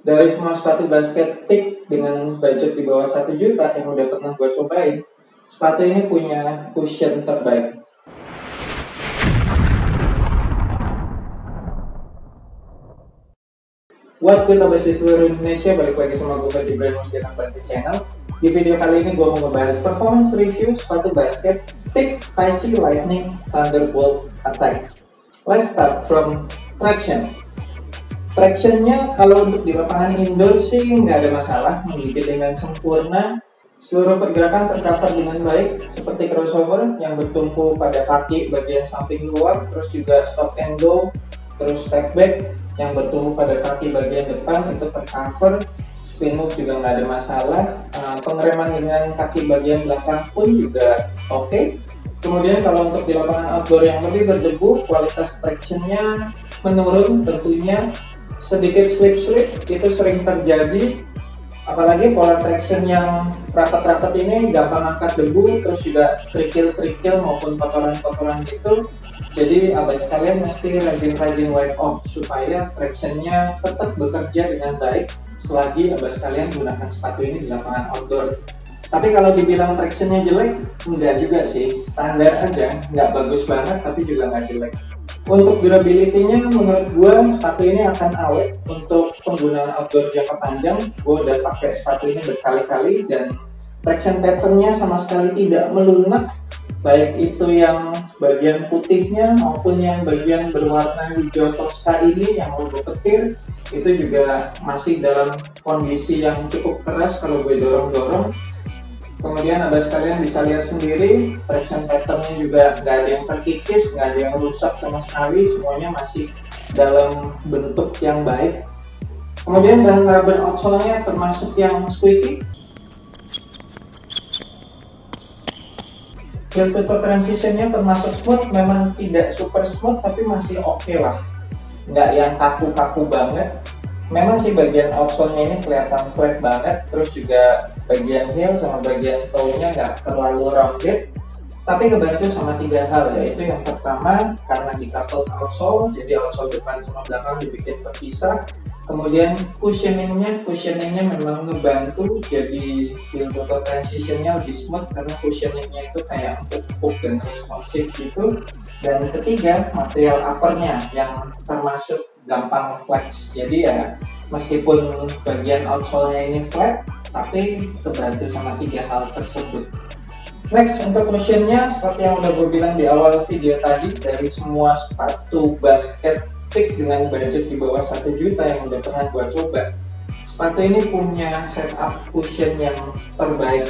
Dari semua sepatu basket Peak dengan budget di bawah 1 juta yang udah pernah gue cobain, sepatu ini punya cushion terbaik. What's good abis di seluruh Indonesia, balik lagi sama gue di Brainwash Getting Basket Channel. Di video kali ini gue mau ngebahas performance review sepatu basket Peak Taichi Lightning Thunderbolt Attack. Let's start from traction. Tractionnya kalau untuk di lapangan indoor sih nggak ada masalah, menggigit dengan sempurna. Seluruh pergerakan tercover dengan baik, seperti crossover yang bertumpu pada kaki bagian samping luar, terus juga stop and go, terus step back yang bertumpu pada kaki bagian depan itu tercover. Spin move juga nggak ada masalah. Pengereman dengan kaki bagian belakang pun juga oke. Kemudian kalau untuk di lapangan outdoor yang lebih berdebu, kualitas tractionnya menurun tentunya. Sedikit slip-slip itu sering terjadi, apalagi pola traction yang rapat-rapat ini gampang angkat debu, terus juga kerikil-kerikil maupun kotoran-kotoran gitu. Jadi abang sekalian mesti rajin-rajin wipe off supaya tractionnya tetap bekerja dengan baik selagi abang sekalian gunakan sepatu ini di lapangan outdoor. Tapi kalau dibilang tractionnya jelek, enggak juga sih, standar aja, nggak bagus banget tapi juga nggak jelek. Untuk durability-nya menurut gue sepatu ini akan awet untuk penggunaan outdoor jangka panjang. Gue udah pakai sepatu ini berkali-kali dan traction pattern-nya sama sekali tidak melunak, baik itu yang bagian putihnya maupun yang bagian berwarna hijau toska ini yang logo petir itu juga masih dalam kondisi yang cukup keras kalau gue dorong-dorong. Kemudian abang sekalian bisa lihat sendiri traction patternnya juga nggak ada yang terkikis, nggak ada yang rusak sama sekali, semuanya masih dalam bentuk yang baik. Kemudian bahan rubber outsole-nya termasuk yang squeaky. Heel to toe transition-nya termasuk smooth, memang tidak super smooth tapi masih oke lah, nggak yang kaku-kaku banget. Memang sih bagian outsole-nya ini kelihatan flat banget, terus juga bagian heel sama bagian toe-nya nggak terlalu rounded, tapi kebantu sama 3 hal, yaitu yang pertama karena di-coupled outsole, jadi outsole depan sama belakang dibikin terpisah. Kemudian cushioningnya memang ngebantu, jadi heel to toe transition-nya lebih smooth karena cushioningnya itu kayak empuk-empuk dan responsif gitu. Dan ketiga, material uppernya yang termasuk gampang flex, jadi ya meskipun bagian outsole-nya ini flat tapi kebantu sama 3 hal tersebut. Next, untuk cushionnya seperti yang udah gue bilang di awal video tadi, dari semua sepatu basket Peak dengan budget di bawah 1 juta yang udah pernah gue coba, sepatu ini punya setup cushion yang terbaik.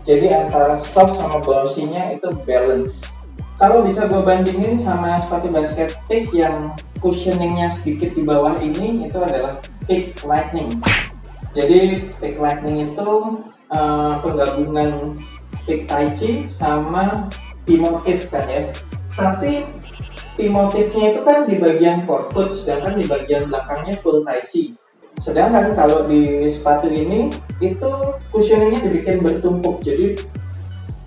Jadi antara soft sama bouncy-nya itu balance. Kalau bisa gue bandingin sama sepatu basket Peak yang cushioningnya sedikit di bawah ini, itu adalah Peak Lightning. Jadi Peak Lightning itu penggabungan Peak Taichi sama P-Motif kan ya. Tapi P-Motifnya itu kan di bagian forefoot, sedangkan di bagian belakangnya full Taichi. Sedangkan kalau di sepatu ini itu cushioningnya dibikin bertumpuk. Jadi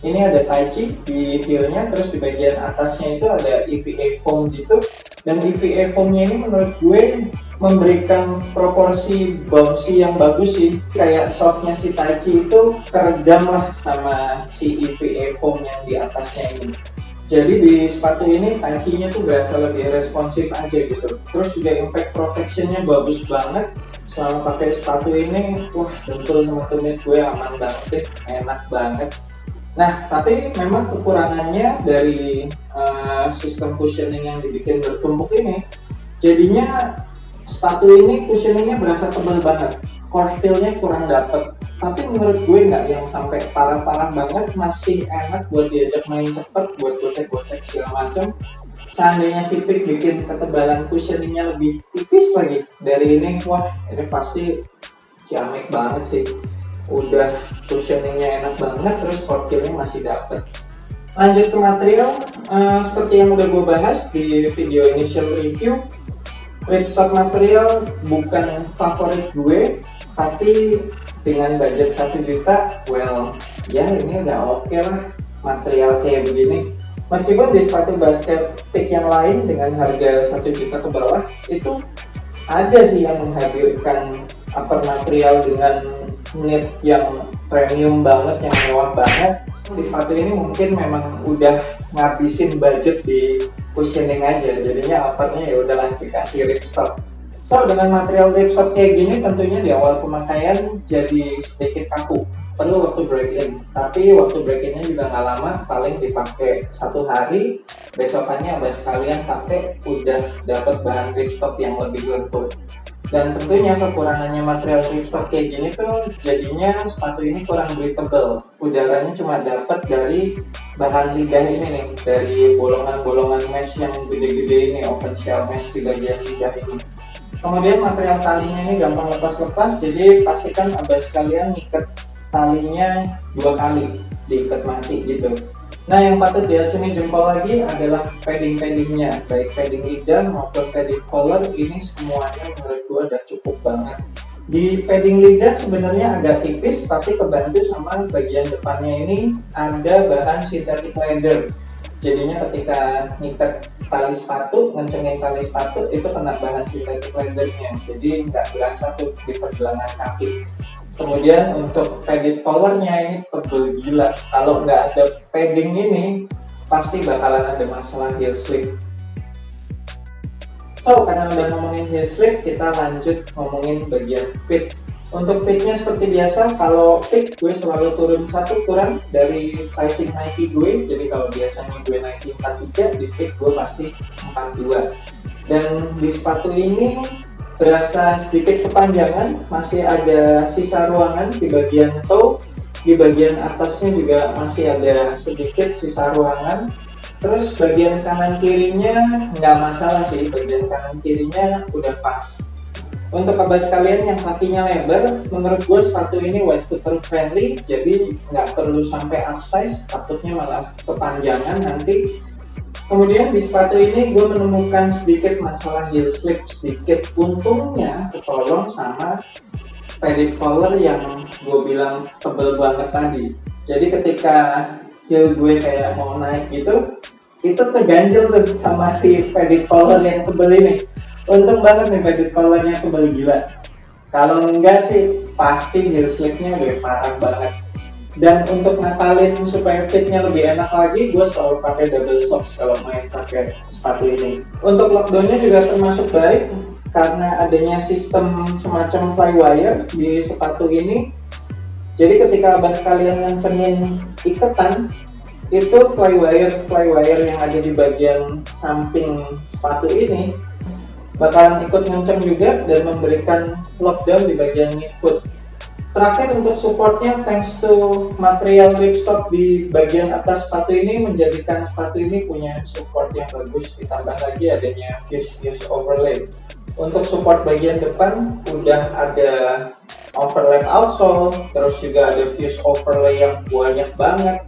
ini ada Taichi di heelnya, terus di bagian atasnya itu ada EVA foam gitu. Dan EVA foamnya ini menurut gue memberikan proporsi bouncy yang bagus sih. Kayak softnya si Taichi itu keredam lah sama si EVA foam yang di atasnya ini. Jadi di sepatu ini Taichi-nya tuh berasa lebih responsif aja gitu. Terus juga impact protection-nya bagus banget. Selama pakai sepatu ini, wah bentul sama tumit gue aman banget deh, enak banget. Nah, tapi memang kekurangannya dari sistem cushioning yang dibikin bertumpuk ini, jadinya sepatu ini cushioningnya berasa tebal banget, core feel-nya kurang dapet. Tapi menurut gue nggak yang sampai parah-parah banget, masih enak buat diajak main cepet, buat gocek-gocek segala macem. Seandainya si Peak bikin ketebalan cushioningnya lebih tipis lagi dari ini, wah ini pasti ciamik banget sih. Udah cushioningnya enak banget, terus core feel-nya masih dapet. Lanjut ke material, seperti yang udah gue bahas di video initial review, ripstop material bukan favorit gue, tapi dengan budget 1 juta, well, ya ini udah oke lah material kayak begini. Meskipun di sepatu basket Peak yang lain dengan harga 1 juta ke bawah, itu ada sih yang menghadirkan upper material dengan knit yang premium banget, yang mewah banget. Di sepatu ini mungkin memang udah ngabisin budget di cushioning aja, jadinya uppernya ya udahlah dikasih ripstop. So dengan material ripstop kayak gini tentunya di awal pemakaian jadi sedikit kaku, perlu waktu break in. Tapi waktu break innya juga nggak lama, paling dipakai 1 hari, besokannya abah sekalian pakai udah dapat bahan ripstop yang lebih lentur. Dan tentunya kekurangannya material ripstop kayak gini tuh jadinya sepatu ini kurang breathable. Udaranya cuma dapat dari bahan lidah ini nih, dari bolongan-bolongan mesh yang gede-gede ini, open shell mesh di bagian lidah ini. Kemudian material talinya ini gampang lepas-lepas, jadi pastikan abah sekalian ngikat talinya 2 kali, diikat mati gitu. Nah, yang patut diacungi jempol lagi adalah padding-paddingnya, baik padding lidah maupun padding collar, ini semuanya menurut gua udah cukup banget. Di padding lidah sebenarnya agak tipis, tapi kebantu sama bagian depannya ini ada bahan synthetic leather. Jadinya ketika ngikat tali sepatu, ngencengin tali sepatu itu kena bahan synthetic leathernya, jadi nggak berasa tuh di pergelangan kaki. Kemudian untuk padded collarnya ini tebel gila, kalau nggak ada padding ini pasti bakalan ada masalah heel slip. So karena udah ngomongin heel slip, kita lanjut ngomongin bagian fit. Untuk fitnya seperti biasa, kalau fit gue selalu turun 1 ukuran dari sizing Nike gue. Jadi kalau biasanya gue Nike 43, di fit gue pasti 42. Dan di sepatu ini berasa sedikit kepanjangan, masih ada sisa ruangan di bagian toe, di bagian atasnya juga masih ada sedikit sisa ruangan. Terus bagian kanan kirinya nggak masalah sih, bagian kanan kirinya udah pas. Untuk abah sekalian yang kakinya lebar, menurut gue sepatu ini wide footer friendly, jadi nggak perlu sampai upsize, takutnya malah kepanjangan nanti. Kemudian di sepatu ini gue menemukan sedikit masalah heel slip sedikit, untungnya ketolong sama padded collar yang gue bilang tebel banget tadi. Jadi ketika heel gue kayak mau naik gitu, itu keganjel tuh sama si padded collar yang tebel ini. Untung banget nih padded collarnya tebel gila. Kalau enggak sih pasti heel slipnya udah parah banget. Dan untuk ngakalin supaya fitnya lebih enak lagi, gue selalu pakai double socks kalau main pakai sepatu ini. Untuk lockdownnya juga termasuk baik karena adanya sistem semacam flywire di sepatu ini. Jadi ketika abah sekalian ngencengin iketan, itu flywire yang ada di bagian samping sepatu ini bakalan ikut ngenceng juga dan memberikan lockdown di bagian midfoot. Terakhir untuk supportnya, thanks to material ripstop di bagian atas sepatu ini menjadikan sepatu ini punya support yang bagus, ditambah lagi adanya fuse overlay. Untuk support bagian depan udah ada overlap outsole, terus juga ada fuse overlay yang banyak banget,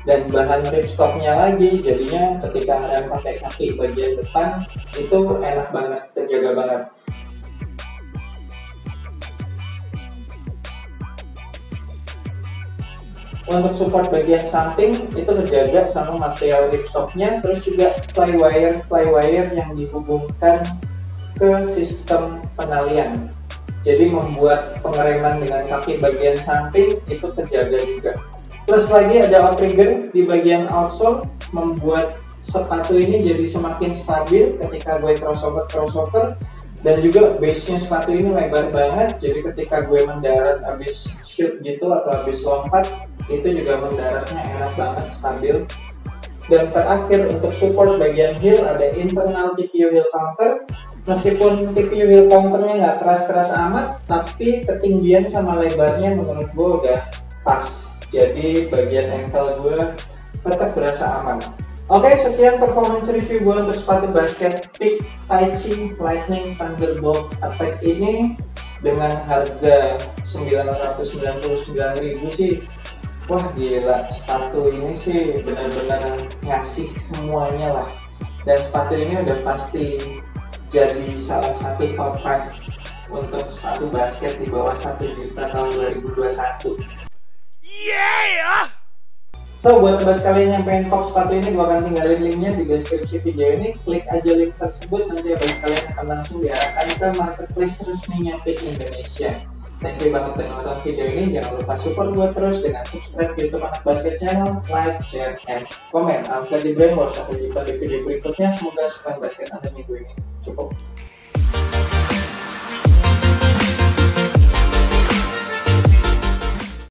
dan bahan ripstopnya lagi, jadinya ketika kalian pakai kaki bagian depan itu enak banget, terjaga banget. Untuk support bagian samping itu terjaga sama material ripstopnya, terus juga flywire yang dihubungkan ke sistem penalian, jadi membuat pengereman dengan kaki bagian samping itu terjaga juga. Plus lagi ada outrigger di bagian outsole, membuat sepatu ini jadi semakin stabil ketika gue crossover, dan juga base-nya sepatu ini lebar banget, jadi ketika gue mendarat habis shoot gitu atau habis lompat, itu juga mendaratnya enak banget, stabil. Dan terakhir untuk support bagian heel ada internal TPU heel counter. Meskipun TPU heel counternya nggak keras-keras amat, tapi ketinggian sama lebarnya menurut gue udah pas. Jadi bagian ankle gue tetap berasa aman. Oke, sekian performance review gue untuk sepatu basket Peak Taichi Lightning Thunderbolt Attack ini dengan harga 999.000 sih. Wah gila, sepatu ini sih benar-benar ngasih semuanya lah. Dan sepatu ini udah pasti jadi salah satu top 5 untuk sepatu basket di bawah 1 juta tahun 2021. Yeah! So buat teman sekalian yang pengen top sepatu ini, gue akan tinggalin linknya di deskripsi video ini. Klik aja link tersebut, nanti abang sekalian akan langsung diarahkan ke marketplace resminya Peak Indonesia. Thank you banget udah nonton video ini. Jangan lupa support gue terus dengan subscribe YouTube Anak Basket Channel, like, share, and comment. I'm Freddy Brainwash. Sampai jumpa di video berikutnya. Semoga suka basket Anda minggu ini cukup.